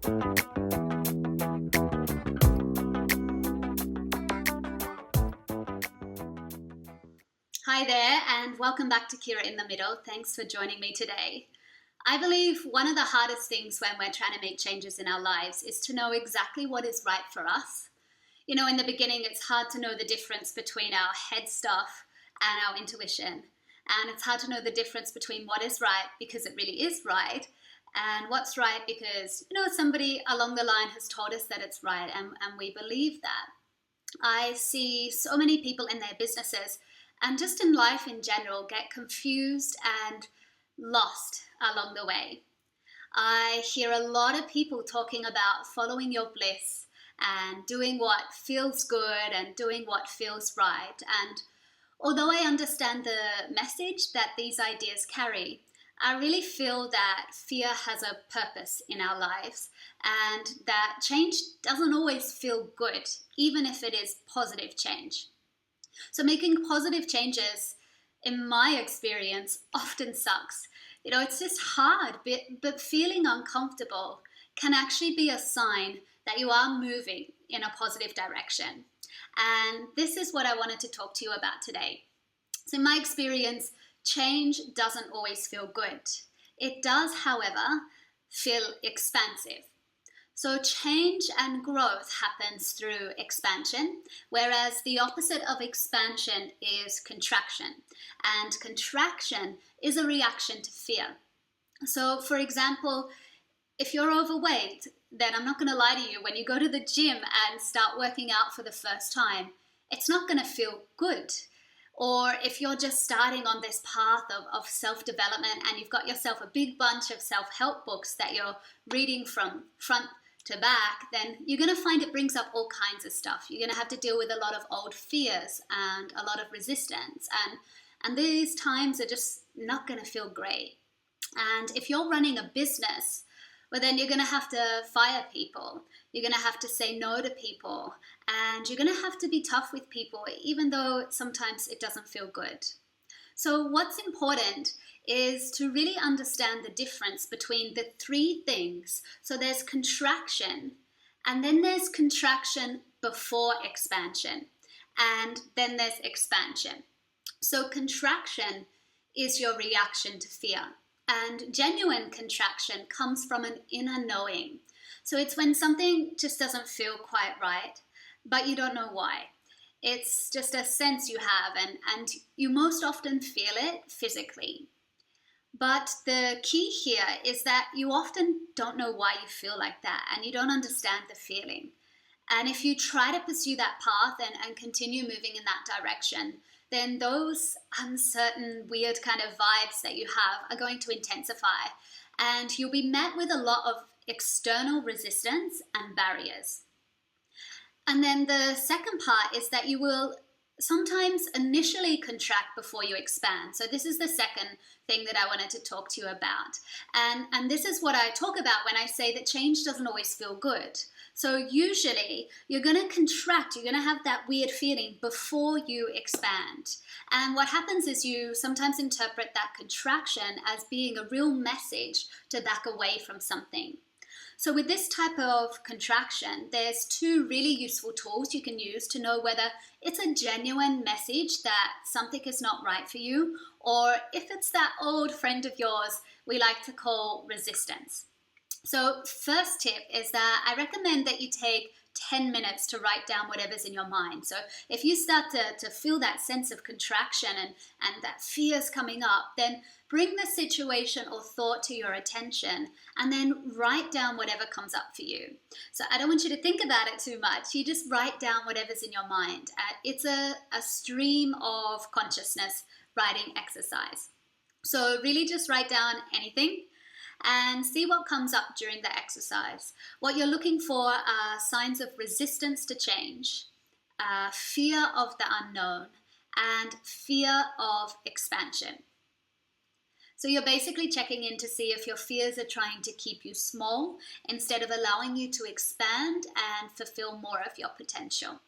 Hi there, and welcome back to Kira in the Middle. Thanks for joining me today. I believe one of the hardest things when we're trying to make changes in our lives is to know exactly what is right for us. You know, in the beginning, it's hard to know the difference between our head stuff and our intuition. And it's hard to know the difference between what is right because it really is right, and what's right because, somebody along the line has told us that it's right, and we believe that. I see so many people in their businesses and just in life in general get confused and lost along the way. I hear a lot of people talking about following your bliss and doing what feels good and doing what feels right. And although I understand the message that these ideas carry, I really feel that fear has a purpose in our lives and that change doesn't always feel good, even if it is positive change. So making positive changes, in my experience, often sucks. It's just hard, but feeling uncomfortable can actually be a sign that you are moving in a positive direction. And this is what I wanted to talk to you about today. So in my experience, change doesn't always feel good. It does, however, feel expansive. So change and growth happens through expansion, whereas the opposite of expansion is contraction. And contraction is a reaction to fear. So for example, if you're overweight, then I'm not going to lie to you, when you go to the gym and start working out for the first time, it's not going to feel good. Or if you're just starting on this path of self-development and you've got yourself a big bunch of self-help books that you're reading from front to back, then you're going to find it brings up all kinds of stuff. You're going to have to deal with a lot of old fears and a lot of resistance. And these times are just not going to feel great. And if you're running a business, well, then you're going to have to fire people. You're going to have to say no to people. And you're going to have to be tough with people, even though sometimes it doesn't feel good. So what's important is to really understand the difference between the three things. So there's contraction, and then there's contraction before expansion, and then there's expansion. So contraction is your reaction to fear, and genuine contraction comes from an inner knowing. So it's when something just doesn't feel quite right, but you don't know why. It's just a sense you have, and you most often feel it physically. But the key here is that you often don't know why you feel like that, and you don't understand the feeling. And if you try to pursue that path and continue moving in that direction, then those uncertain, weird kind of vibes that you have are going to intensify, and you'll be met with a lot of external resistance and barriers. And then the second part is that you will sometimes initially contract before you expand. So this is the second thing that I wanted to talk to you about. And this is what I talk about when I say that change doesn't always feel good. So usually you're going to contract, you're going to have that weird feeling before you expand. And what happens is you sometimes interpret that contraction as being a real message to back away from something. So with this type of contraction, there's two really useful tools you can use to know whether it's a genuine message that something is not right for you, or if it's that old friend of yours we like to call resistance. So first tip is that I recommend that you take 10 minutes to write down whatever's in your mind. So if you start to feel that sense of contraction and that fear's coming up, then bring the situation or thought to your attention and then write down whatever comes up for you. So I don't want you to think about it too much. You just write down whatever's in your mind. It's a stream of consciousness writing exercise. So really just write down anything and see what comes up during the exercise. What you're looking for are signs of resistance to change, fear of the unknown, and fear of expansion. So you're basically checking in to see if your fears are trying to keep you small instead of allowing you to expand and fulfill more of your potential.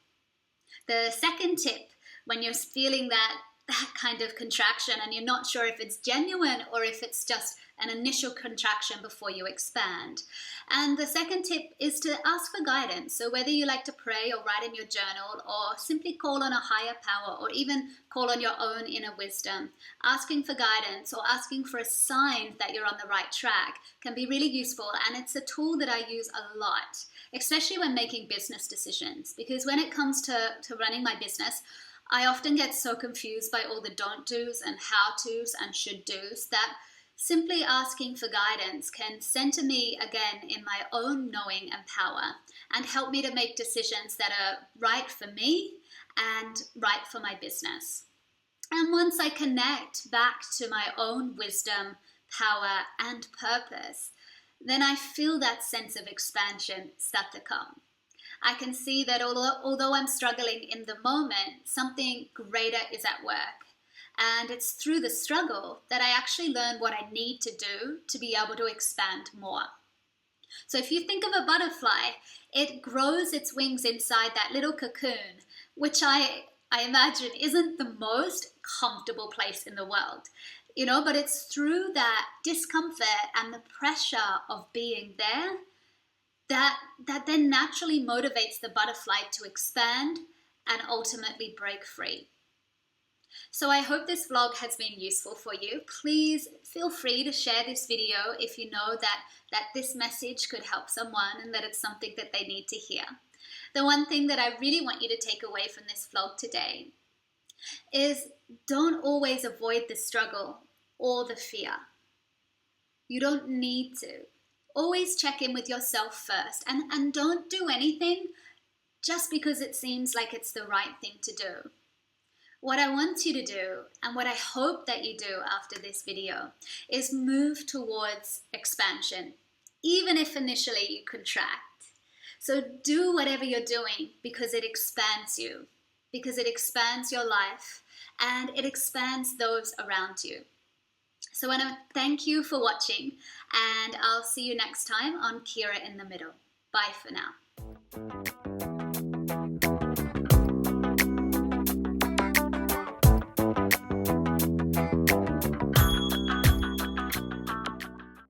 The second tip, when you're feeling that that kind of contraction and you're not sure if it's genuine or if it's just an initial contraction before you expand. And the second tip is to ask for guidance. So whether you like to pray or write in your journal or simply call on a higher power or even call on your own inner wisdom, asking for guidance or asking for a sign that you're on the right track can be really useful. And it's a tool that I use a lot, especially when making business decisions, because when it comes to running my business, I often get so confused by all the don't do's and how to's and should do's that simply asking for guidance can center me again in my own knowing and power and help me to make decisions that are right for me and right for my business. And once I connect back to my own wisdom, power, and purpose, then I feel that sense of expansion start to come. I can see that although I'm struggling in the moment, something greater is at work. And it's through the struggle that I actually learn what I need to do to be able to expand more. So if you think of a butterfly, it grows its wings inside that little cocoon, which I imagine isn't the most comfortable place in the world. But it's through that discomfort and the pressure of being there that then naturally motivates the butterfly to expand and ultimately break free. So I hope this vlog has been useful for you. Please feel free to share this video if you know that this message could help someone and that it's something that they need to hear. The one thing that I really want you to take away from this vlog today is don't always avoid the struggle or the fear. You don't need to. Always check in with yourself first and don't do anything just because it seems like it's the right thing to do. What I want you to do, and what I hope that you do after this video, is move towards expansion, even if initially you contract. So do whatever you're doing because it expands you, because it expands your life, and it expands those around you. So I want to thank you for watching, and I'll see you next time on Kira in the Middle. Bye for now.